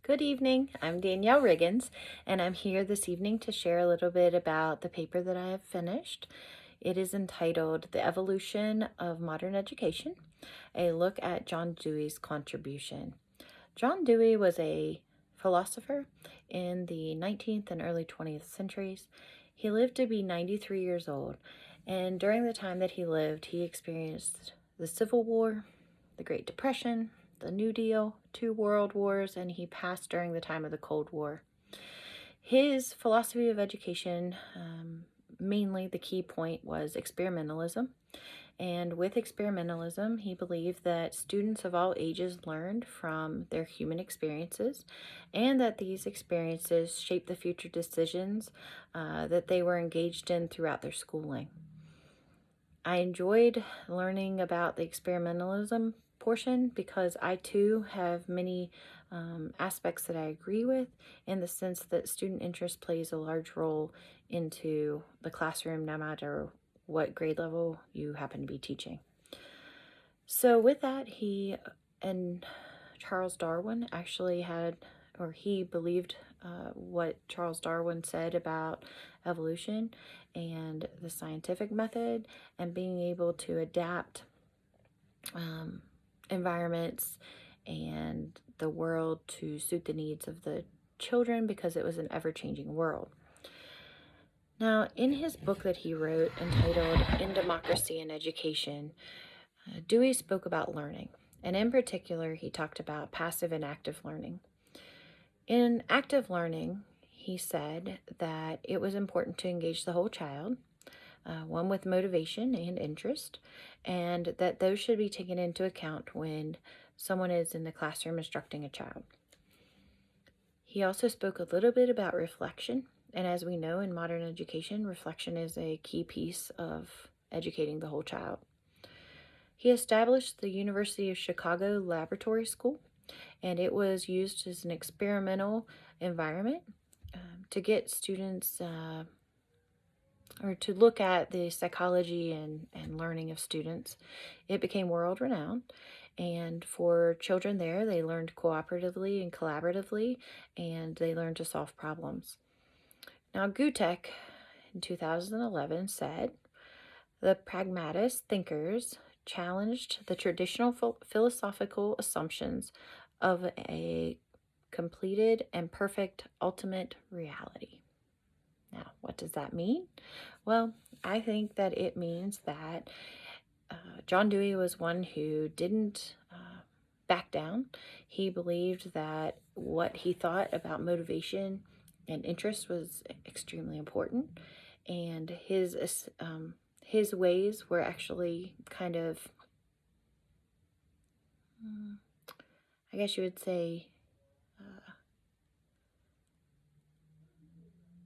Good evening. I'm Danielle Riggins, and I'm here this evening to share a little bit about the paper that I have finished. It is entitled The Evolution of Modern Education, a look at John Dewey's contribution. John Dewey was a philosopher in the 19th and early 20th centuries. He lived to be 93 years old, and during the time that he lived, he experienced the Civil War, the Great Depression, the New Deal, 2 world wars, and he passed during the time of the Cold War. His philosophy of education, mainly the key point was experimentalism. And with experimentalism, he believed that students of all ages learned from their human experiences and that these experiences shaped the future decisions that they were engaged in throughout their schooling. I enjoyed learning about the experimentalism portion because I too have many aspects that I agree with, in the sense that student interest plays a large role into the classroom no matter what grade level you happen to be teaching. So with that, he and Charles Darwin actually had, or he believed what Charles Darwin said about evolution and the scientific method and being able to adapt environments and the world to suit the needs of the children, because it was an ever-changing world. Now, in his book that he wrote entitled In Democracy and Education, Dewey spoke about learning, and in particular, he talked about passive and active learning. In active learning, he said that it was important to engage the whole child, one with motivation and interest, and that those should be taken into account when someone is in the classroom instructing a child. He also spoke a little bit about reflection, and as we know in modern education, reflection is a key piece of educating the whole child. He established the University of Chicago Laboratory School, and it was used as an experimental environment to get students or to look at the psychology and learning of students. It became world renowned, and for children there, they learned cooperatively and collaboratively, and they learned to solve problems. Now, Gutek in 2011 said, "The pragmatist thinkers challenged the traditional philosophical assumptions of a completed and perfect ultimate reality." Now, what does that mean? Well, I think that it means that John Dewey was one who didn't back down. He believed that what he thought about motivation and interest was extremely important, and his ways were actually kind of, I guess you would say,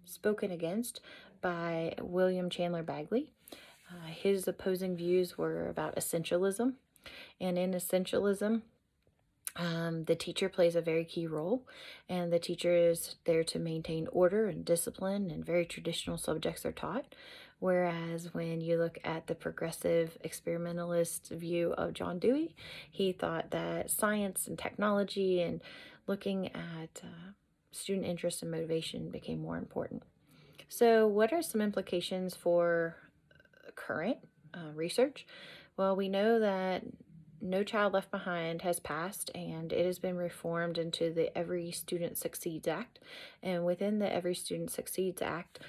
spoken against by William Chandler Bagley. His opposing views were about essentialism, and in essentialism, the teacher plays a very key role, and the teacher is there to maintain order and discipline, and very traditional subjects are taught. Whereas when you look at the progressive experimentalist view of John Dewey, he thought that science and technology and looking at student interest and motivation became more important. So what are some implications for current research? Well, we know that No Child Left Behind has passed, and it has been reformed into the Every Student Succeeds Act. And within the Every Student Succeeds Act,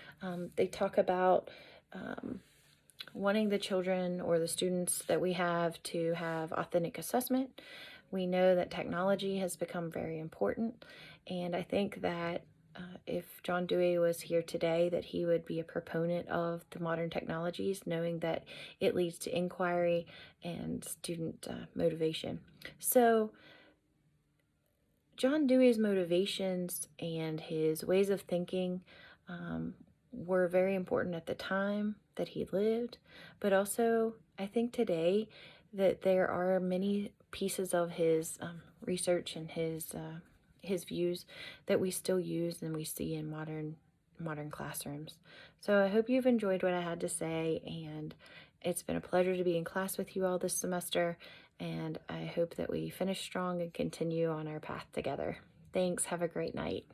they talk about wanting the children or the students that we have to have authentic assessment. We know that technology has become very important, and I think that if John Dewey was here today, that he would be a proponent of the modern technologies, knowing that it leads to inquiry and student motivation. So John Dewey's motivations and his ways of thinking were very important at the time that he lived, but also I think today that there are many pieces of his research and his views that we still use and we see in modern classrooms. So I hope you've enjoyed what I had to say, and it's been a pleasure to be in class with you all this semester, and I hope that we finish strong and continue on our path together. Thanks. Have a great night.